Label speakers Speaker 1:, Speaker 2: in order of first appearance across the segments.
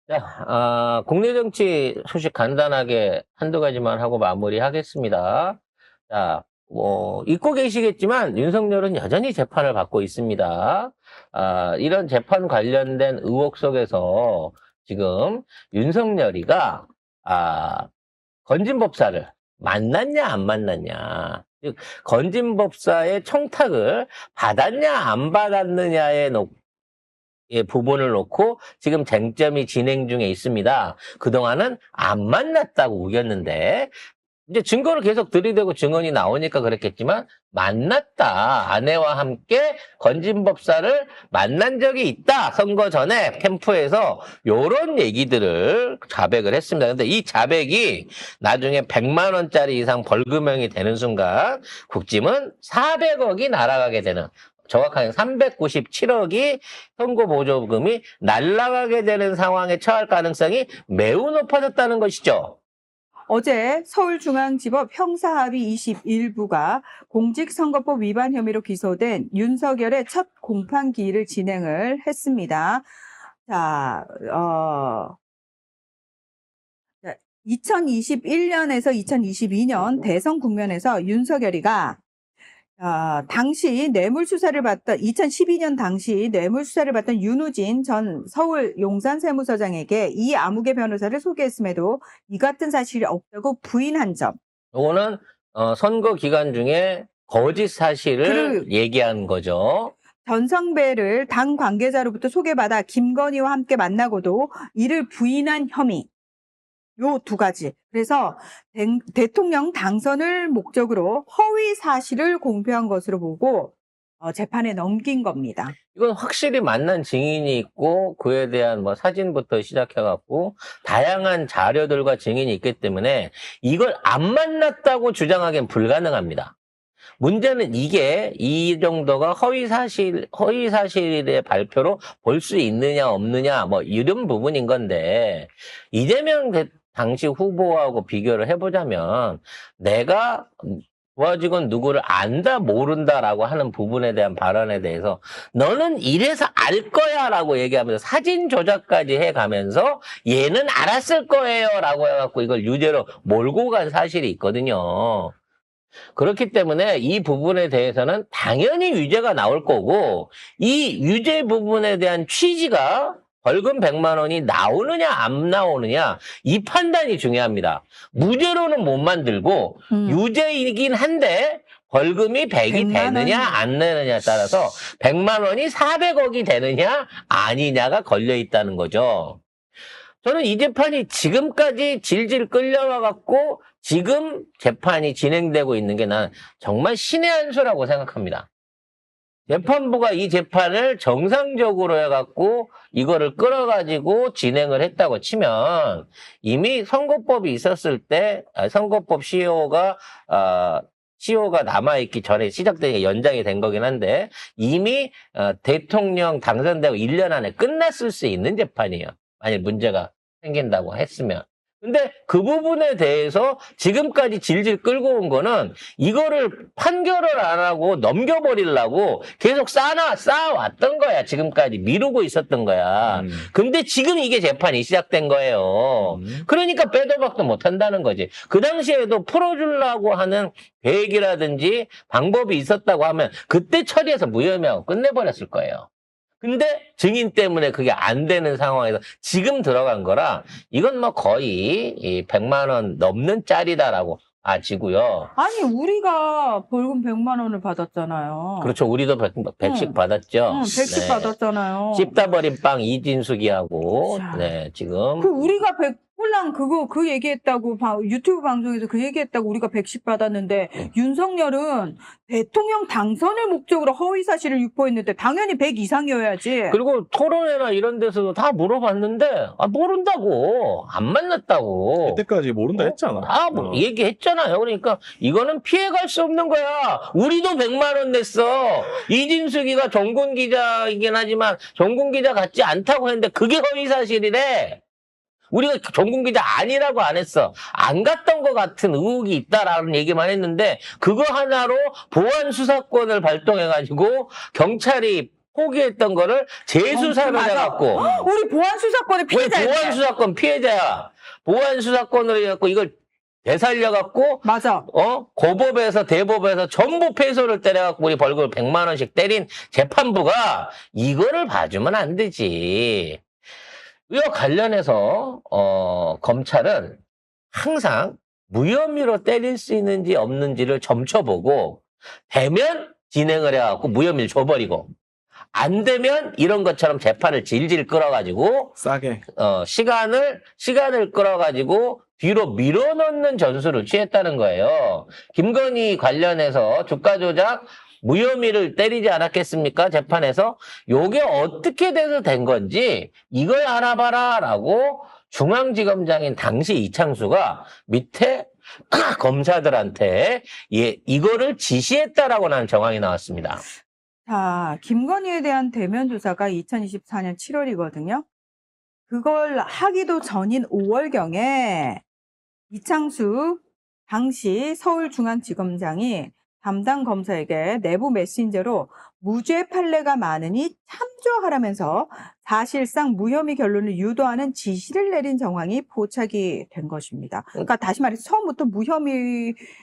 Speaker 1: 자, 국내 정치 소식 간단하게 한두 가지만 하고 마무리하겠습니다. 자, 잊고 계시겠지만 윤석열은 여전히 재판을 받고 있습니다. 이런 재판 관련된 의혹 속에서 지금 윤석열이가, 건진법사를 만났냐, 안 만났냐. 즉, 건진법사의 청탁을 받았냐, 안 받았느냐에 부분을 놓고 지금 쟁점이 진행 중에 있습니다. 그동안은 안 만났다고 우겼는데 이제 증거를 계속 들이대고 증언이 나오니까 그랬겠지만 만났다. 아내와 함께 건진법사를 만난 적이 있다. 선거 전에 캠프에서 요런 얘기들을 자백을 했습니다. 근데 이 자백이 나중에 100만 원짜리 이상 벌금형이 되는 순간 국짐은 400억이 날아가게 되는, 정확하게 397억이 선거보조금이 날아가게 되는 상황에 처할 가능성이 매우 높아졌다는 것이죠.
Speaker 2: 어제 서울중앙지법 형사합의 21부가 공직선거법 위반 혐의로 기소된 윤석열의 첫 공판기일을 진행을 했습니다. 자, 2021년에서 2022년 대선 국면에서 윤석열이가 당시 뇌물수사를 받던 2012년 당시 뇌물수사를 받던 윤우진 전 서울 용산세무서장에게 이 아무개 변호사를 소개했음에도 이 같은 사실이 없다고 부인한 점.
Speaker 1: 이거는 선거 기간 중에 거짓 사실을 얘기한 거죠.
Speaker 2: 전성배를 당 관계자로부터 소개받아 김건희와 함께 만나고도 이를 부인한 혐의. 요 두 가지. 그래서 대통령 당선을 목적으로 허위 사실을 공표한 것으로 보고 재판에 넘긴 겁니다.
Speaker 1: 이건 확실히 만난 증인이 있고 그에 대한 뭐 사진부터 시작해갖고 다양한 자료들과 증인이 있기 때문에 이걸 안 만났다고 주장하기는 불가능합니다. 문제는 이게 이 정도가 허위 사실의 발표로 볼 수 있느냐 없느냐 뭐 이런 부분인 건데, 이재명 당시 후보하고 비교를 해보자면 내가 부하직원 누구를 안다 모른다라고 하는 부분에 대한 발언에 대해서 너는 이래서 알 거야 라고 얘기하면서 사진 조작까지 해가면서 얘는 알았을 거예요 라고 해갖고 이걸 유죄로 몰고 간 사실이 있거든요. 그렇기 때문에 이 부분에 대해서는 당연히 유죄가 나올 거고, 이 유죄 부분에 대한 취지가 벌금 100만 원이 나오느냐 안 나오느냐 이 판단이 중요합니다. 무죄로는 못 만들고 유죄이긴 한데 벌금이 100이 되느냐 안 되느냐에 따라서 100만 원이 400억이 되느냐 아니냐가 걸려 있다는 거죠. 저는 이 재판이 지금까지 질질 끌려와 갖고 지금 재판이 진행되고 있는 게 난 정말 신의 한 수라고 생각합니다. 재판부가 이 재판을 정상적으로 해갖고 이거를 끌어가지고 진행을 했다고 치면 이미 선거법이 있었을 때 선거법 시효가 남아있기 전에 시작되니까 연장이 된 거긴 한데 이미 대통령 당선되고 1년 안에 끝났을 수 있는 재판이에요. 만약 문제가 생긴다고 했으면. 근데 그 부분에 대해서 지금까지 질질 끌고 온 거는 이거를 판결을 안 하고 넘겨버리려고 계속 쌓아왔던 거야. 지금까지 미루고 있었던 거야. 근데 지금 이게 재판이 시작된 거예요. 그러니까 빼도 박도 못 한다는 거지. 그 당시에도 풀어주려고 하는 계획이라든지 방법이 있었다고 하면 그때 처리해서 무혐의하고 끝내버렸을 거예요. 근데 증인 때문에 그게 안 되는 상황에서 지금 들어간 거라 이건 뭐 거의 100만 원 넘는 짤이다라고 봐지고요.
Speaker 2: 아니 우리가 벌금 100만 원을 받았잖아요.
Speaker 1: 그렇죠. 우리도 100씩 받았죠.
Speaker 2: 100씩
Speaker 1: 네.
Speaker 2: 받았잖아요.
Speaker 1: 씹다 버린 빵 이진숙이하고
Speaker 2: 자,
Speaker 1: 네, 지금
Speaker 2: 우리가 홀랑 그 얘기했다고 유튜브 방송에서 그 얘기했다고 우리가 110 받았는데 윤석열은 대통령 당선을 목적으로 허위 사실을 유포했는데 당연히 100 이상이어야지.
Speaker 1: 그리고 토론회나 이런 데서도 다 물어봤는데 모른다고, 안 만났다고.
Speaker 3: 그때까지 모른다 했잖아.
Speaker 1: 다 얘기했잖아요. 그러니까 이거는 피해갈 수 없는 거야. 우리도 100만 원 냈어. 이진숙이가 정군 기자이긴 하지만 정군 기자 같지 않다고 했는데 그게 허위 사실이래. 우리가 정군 기자 아니라고 안 했어. 안 갔던 것 같은 의혹이 있다라는 얘기만 했는데 그거 하나로 보안 수사권을 발동해가지고 경찰이 포기했던 거를 재수사를
Speaker 2: 맞아.
Speaker 1: 해갖고
Speaker 2: 우리 보안 수사권의
Speaker 1: 왜
Speaker 2: 피해자였네.
Speaker 1: 보안 수사권 피해자야? 보안 수사권을 해갖고 이걸 되살려갖고
Speaker 2: 맞아.
Speaker 1: 고법에서 대법에서 전부 패소를 때려갖고 우리 벌금 100만 원씩 때린 재판부가 이거를 봐주면 안 되지. 이와 관련해서 검찰은 항상 무혐의로 때릴 수 있는지 없는지를 점쳐보고 되면 진행을 해갖고 무혐의를 줘버리고 안 되면 이런 것처럼 재판을 질질 끌어가지고
Speaker 3: 싸게.
Speaker 1: 시간을 끌어가지고 뒤로 밀어넣는 전술을 취했다는 거예요. 김건희 관련해서 주가 조작 무혐의를 때리지 않았겠습니까? 재판에서 요게 어떻게 돼서 된 건지 이걸 알아봐라라고 중앙지검장인 당시 이창수가 밑에 검사들한테 이거를 지시했다라고 하는 정황이 나왔습니다.
Speaker 2: 자, 김건희에 대한 대면 조사가 2024년 7월이거든요. 그걸 하기도 전인 5월경에 이창수 당시 서울중앙지검장이 담당 검사에게 내부 메신저로 무죄 판례가 많으니 참조하라면서 사실상 무혐의 결론을 유도하는 지시를 내린 정황이 포착이 된 것입니다. 그러니까 다시 말해서 처음부터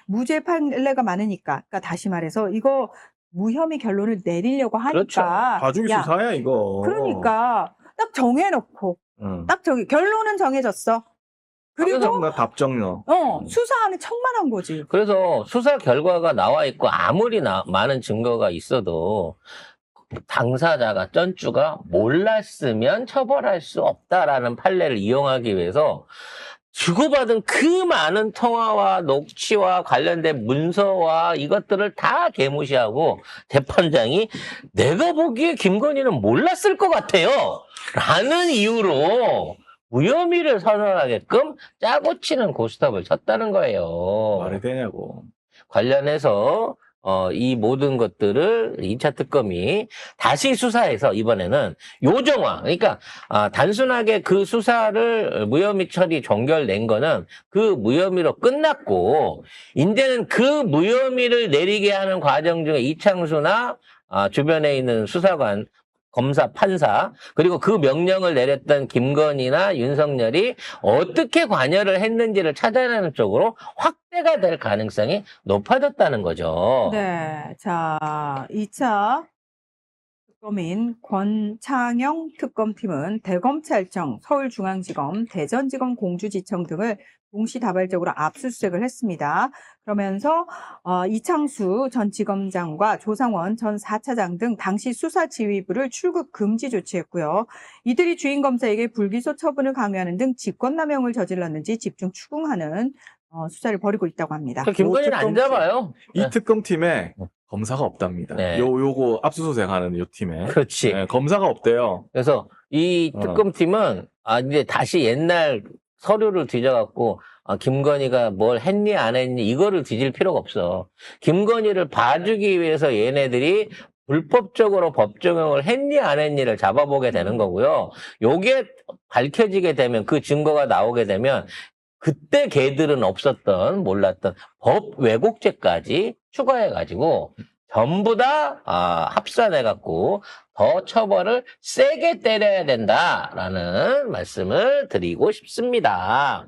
Speaker 2: 무죄 판례가 많으니까, 그러니까 다시 말해서 이거 무혐의 결론을 내리려고 하니까.
Speaker 1: 그렇죠.
Speaker 3: 봐주기
Speaker 2: 야,
Speaker 3: 수사야 이거.
Speaker 2: 그러니까 딱 정해놓고 딱 결론은 정해졌어. 그리고
Speaker 3: 답정너.
Speaker 2: 수사안에 척만한 거지.
Speaker 1: 그래서 수사 결과가 나와 있고 아무리 많은 증거가 있어도 당사자가 쩐주가 몰랐으면 처벌할 수 없다라는 판례를 이용하기 위해서 주고받은 그 많은 통화와 녹취와 관련된 문서와 이것들을 다 개무시하고 재판장이 내가 보기에 김건희는 몰랐을 것 같아요 라는 이유로 무혐의를 선언하게끔 짜고 치는 고스톱을 쳤다는 거예요.
Speaker 3: 말이 되냐고.
Speaker 1: 관련해서 이 모든 것들을 2차 특검이 다시 수사해서 이번에는 요정화, 그러니까 단순하게 그 수사를 무혐의 처리 종결낸 거는 그 무혐의로 끝났고 이제는 그 무혐의를 내리게 하는 과정 중에 이창수나 주변에 있는 수사관, 검사, 판사, 그리고 그 명령을 내렸던 김건희나 윤석열이 어떻게 관여를 했는지를 찾아내는 쪽으로 확대가 될 가능성이 높아졌다는 거죠.
Speaker 2: 네. 자, 2차 특검인 권창영 특검팀은 대검찰청, 서울중앙지검, 대전지검 공주지청 등을 동시다발적으로 압수수색을 했습니다. 그러면서 이창수 전 지검장과 조상원 전 4차장 등 당시 수사지휘부를 출국 금지 조치했고요. 이들이 주인 검사에게 불기소 처분을 강요하는 등 직권남용을 저질렀는지 집중 추궁하는 수사를 벌이고 있다고 합니다.
Speaker 1: 김건희는 안 잡아요.
Speaker 3: 이 특검팀에 검사가 없답니다.
Speaker 1: 네.
Speaker 3: 요거 압수수색하는 요 팀에.
Speaker 1: 그렇지.
Speaker 3: 네, 검사가 없대요.
Speaker 1: 그래서 이 특검팀은 이제 다시 옛날 서류를 뒤져갖고 김건희가 뭘 했니 안 했니 이거를 뒤질 필요가 없어. 김건희를 봐주기 위해서 얘네들이 불법적으로 법 적용을 했니 안 했니를 잡아보게 되는 거고요. 요게 밝혀지게 되면 그 증거가 나오게 되면 그때 걔들은 없었던 몰랐던 법 왜곡죄까지 추가해가지고 전부 다 합산해갖고 더 처벌을 세게 때려야 된다라는 말씀을 드리고 싶습니다.